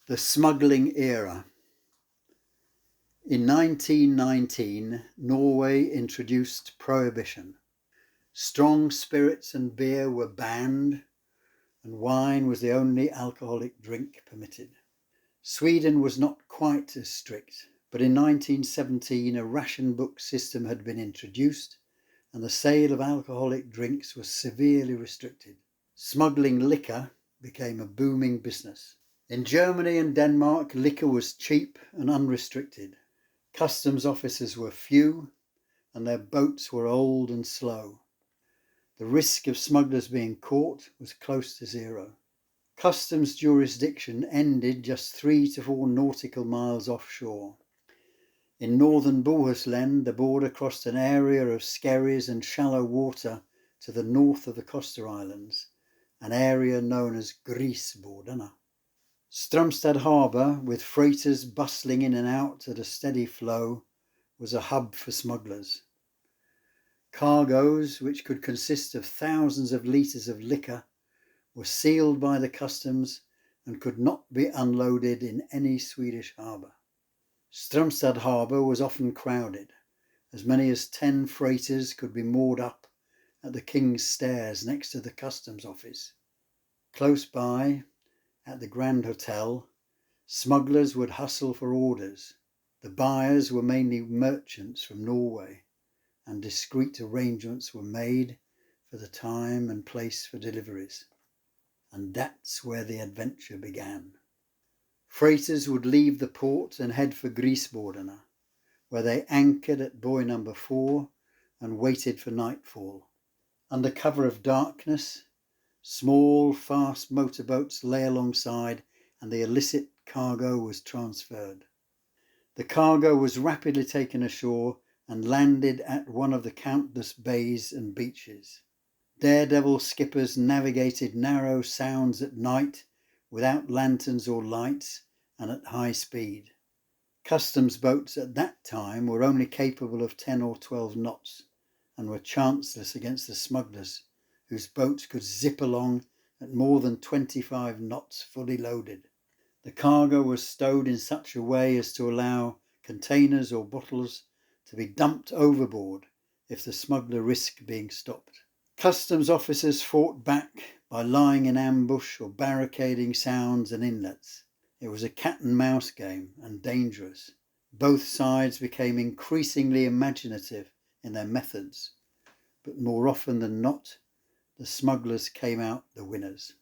The smuggling era. In 1919, Norway introduced prohibition. Strong spirits and beer were banned, and wine was the only alcoholic drink permitted. Sweden was not quite as strict, but in 1917 a ration book system had been introduced, and the sale of alcoholic drinks was severely restricted. Smuggling liquor became a booming business. In Germany and Denmark, liquor was cheap and unrestricted. Customs officers were few, and their boats were old and slow. The risk of smugglers being caught was close to zero. Customs jurisdiction ended just 3 to 4 nautical miles offshore. In northern Bohuslän, the border crossed an area of skerries and shallow water to the north of the Costa Islands, an area known as Grisbordarna. Strömstad harbour, with freighters bustling in and out at a steady flow, was a hub for smugglers. Cargoes, which could consist of thousands of litres of liquor, were sealed by the customs and could not be unloaded in any Swedish harbour. Strömstad harbour was often crowded. As many as 10 freighters could be moored up at the King's Stairs next to the customs office. Close by, at the Grand Hotel, smugglers would hustle for orders. The buyers were mainly merchants from Norway, and discreet arrangements were made for the time and place for deliveries. And that's where the adventure began. Freighters would leave the port and head for Grisbordarna, where they anchored at buoy number 4 and waited for nightfall. Under cover of darkness, small, fast motorboats lay alongside and the illicit cargo was transferred. The cargo was rapidly taken ashore and landed at one of the countless bays and beaches. Daredevil skippers navigated narrow sounds at night without lanterns or lights and at high speed. Customs boats at that time were only capable of 10 or 12 knots and were chanceless against the smugglers, whose boats could zip along at more than 25 knots fully loaded. The cargo was stowed in such a way as to allow containers or bottles to be dumped overboard if the smuggler risked being stopped. Customs officers fought back by lying in ambush or barricading sounds and inlets. It was a cat and mouse game and dangerous. Both sides became increasingly imaginative in their methods, but more often than not, the smugglers came out the winners.